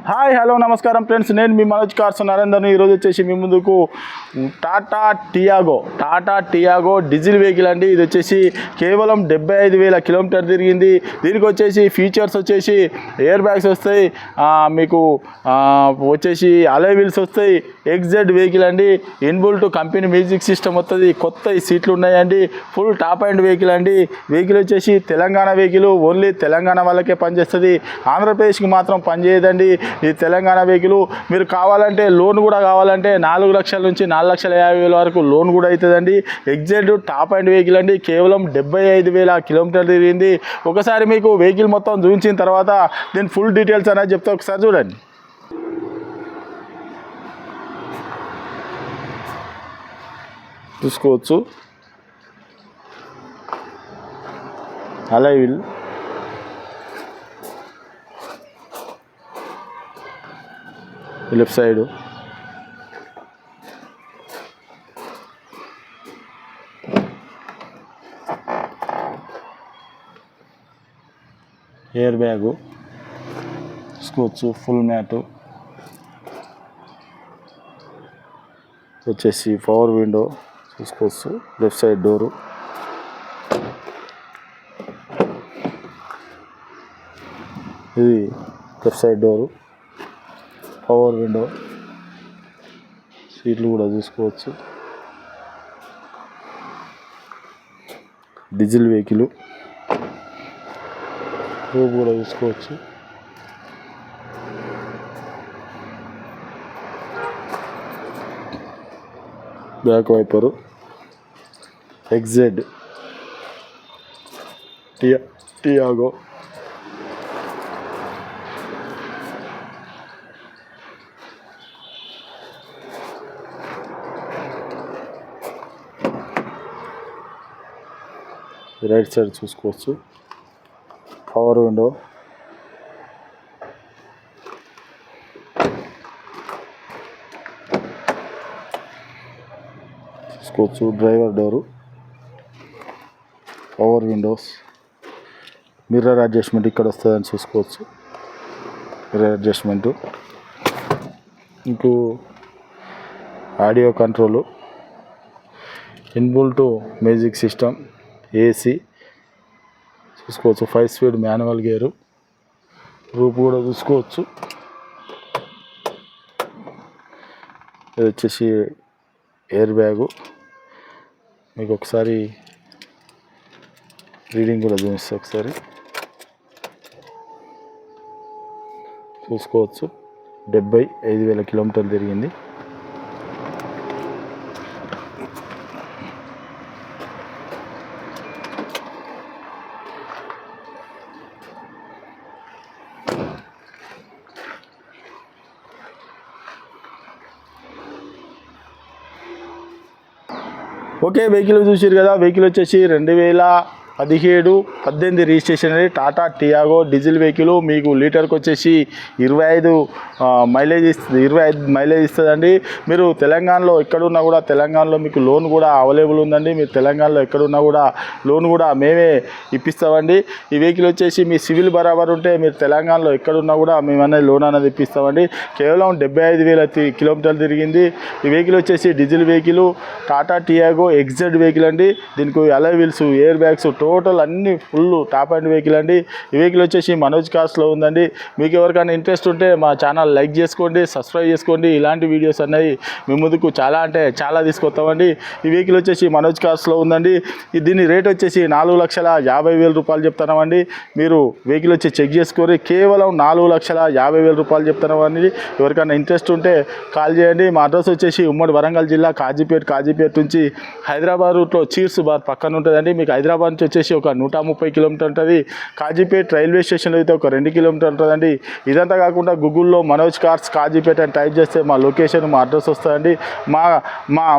Hi hello నమస్కారం friends, నేను మీ Manoj cars నరేందర్ని. ఈరోజు వచ్చేసి మీ ముందుకు టాటా టియాగో డీజిల్ వెహికల్ అండి. ఇది వచ్చేసి కేవలం 75,000 కిలోమీటర్ తిరిగింది. దీనికి వచ్చేసి ఫీచర్స్ వచ్చేసి ఎయిర్ బ్యాగ్స్ వస్తాయి, మీకు వచ్చేసి అలై వీల్స్ వస్తాయి. ఎగ్జెడ్ వెహికల్ అండి. ఇన్బుల్ట్ కంపెనీ మ్యూజిక్ సిస్టమ్ వస్తుంది. కొత్త సీట్లు ఉన్నాయండి. ఫుల్ టాప్ అండ్ వెహికల్ అండి. వెహికల్ వచ్చేసి తెలంగాణ వెహికల్, ఓన్లీ తెలంగాణ వాళ్ళకే పనిచేస్తుంది. ఆంధ్రప్రదేశ్కి మాత్రం పనిచేయదండి ఈ తెలంగాణ వెహికల్. మీరు కావాలంటే లోన్ కూడా కావాలంటే 4 లక్షల నుంచి 4,50,000 వరకు లోన్ కూడా అవుతుందండి. ఎగ్జాక్ట్ టాప్ అండ్ వెహికల్ అండి. కేవలం 75,000 కిలోమీటర్లు తిరిగింది. ఒకసారి మీకు వెహికల్ మొత్తం చూపించిన తర్వాత దీని ఫుల్ డీటెయిల్స్ అనేది చెప్తే ఒకసారి చూడండి. చూసుకోవచ్చు, alloy wheel, left side air bag చూసుకోవచ్చు, ఫుల్ మ్యాటు వచ్చేసి పవర్ విండో చూసుకోవచ్చు, లెఫ్ట్ సైడ్ డోరు, ఇది left side door, power window, సీట్లు కూడా చూసుకోవచ్చు. డీజిల్ వెహికల్, రూప్ కూడా చూసుకోవచ్చు. Back wiper, XZ Tiago, right side చూసుకోవచ్చు, పవర్ విండో, చూసుకోవచ్చు, driver door, power windows, mirror adjustment ఇక్కడ వస్తుందని చూసుకోవచ్చు, మిర్రర్ అడ్జస్ట్మెంటు, ఇంకూ audio control, inbuilt music system, AC చూసుకోవచ్చు, 5 స్పీడ్ మాన్యువల్ గేరు, రూప్ కూడా చూసుకోవచ్చు. ఇది వచ్చేసి ఎయిర్ బ్యాగు. మీకు ఒకసారి రీడింగ్ కూడా చూపిస్తా, ఒకసారి చూసుకోవచ్చు. 75,000 కిలోమీటర్లు తిరిగింది. ఓకే, వెహికల్ చూసారు కదా. వెహికల్ వచ్చేసి 2017-18 రిజిస్ట్రేషన్ అనేది టాటా టియాగో డీజిల్ వెహికల్. మీకు లీటర్కి వచ్చేసి 25 మైలేజ్ ఇస్తుంది, 25 మైలేజ్ ఇస్తుందండి. మీరు తెలంగాణలో ఎక్కడున్నా కూడా తెలంగాణలో మీకు లోన్ కూడా అవైలబుల్ ఉందండి. మీరు తెలంగాణలో ఎక్కడున్నా కూడా లోన్ కూడా మేమే ఇప్పిస్తామండి. ఈ వెహికల్ వచ్చేసి మీ సివిల్ బరాబర్ ఉంటే మీరు తెలంగాణలో ఎక్కడున్నా కూడా మేము అనేది లోన్ అనేది ఇప్పిస్తామండి. కేవలం 75,000 కిలోమీటర్లు తిరిగింది. ఈ వెహికల్ వచ్చేసి diesel vehicle, Tata Tiago XZ vehicle అండి. దీనికి అలై వీల్స్, ఎయిర్ బ్యాగ్స్, టోటల్ అన్ని ఫుల్ టాప్ అండ్ వెహికల్ అండి. ఈ వెహికల్ వచ్చేసి మనోజ్ కార్స్లో ఉందండి. మీకు ఎవరికైనా ఇంట్రెస్ట్ ఉంటే మా ఛానల్ లైక్ చేసుకోండి, సబ్స్క్రైబ్ చేసుకోండి. ఇలాంటి వీడియోస్ అన్నవి మీ ముందుకు చాలా అంటే చాలా తీసుకొస్తామండి. ఈ వెహికల్ వచ్చేసి మనోజ్ కార్స్లో ఉందండి. దీని రేట్ వచ్చేసి 4,50,000 రూపాయలు చెప్తున్నామండి. మీరు వెహికల్ వచ్చి చెక్ చేసుకోండి. కేవలం 4,50,000 రూపాయలు చెప్తున్నామండి. ఎవరికైనా ఇంట్రెస్ట్ ఉంటే కాల్ చేయండి. మా అడ్రస్ వచ్చేసి ఉమ్మడి వరంగల్ జిల్లా కాజీపేట నుంచి హైదరాబాద్ రూట్లో చీర్స్ బార్ పక్కన ఉంటుందండి. మీకు హైదరాబాద్ నుంచి వచ్చేసి ఒక 130 కిలోమీటర్ ఉంటుంది. కాజీపేట రైల్వే స్టేషన్లో అయితే ఒక 2 కిలోమీటర్ ఉంటుందండి. ఇదంతా కాకుండా గూగుల్లో మనోజ్ కార్స్ కాజీపేట అని టైప్ చేస్తే మా లొకేషన్, మా అడ్రస్ వస్తుందండి.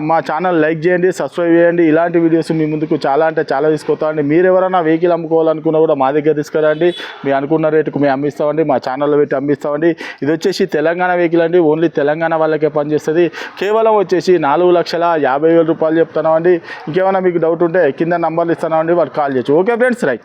మా ఛానల్ లైక్ చేయండి, సబ్స్క్రైబ్ చేయండి. ఇలాంటి వీడియోస్ మీ ముందుకు చాలా అంటే చాలా తీసుకొస్తామండి. మీరు ఎవరైనా వెహికల్ అమ్ముకోవాలనుకున్నా కూడా మా దగ్గర తీసుకురండి. మీ అనుకున్న రేటుకు మేము అమ్మిస్తామండి. మా ఛానల్లో పెట్టి అమ్మిస్తామండి. ఇది వచ్చేసి తెలంగాణ వెహికల్ అండి. ఓన్లీ తెలంగాణ వాళ్ళకే పనిచేస్తుంది. కేవలం వచ్చేసి 4,50,000 రూపాయలు చెప్తున్నామండి. ఇంకేమైనా మీకు డౌట్ ఉంటే కింద నంబర్లు ఇస్తున్నామండి, వాడు కాల్ చేయొచ్చు. Okay friends, right.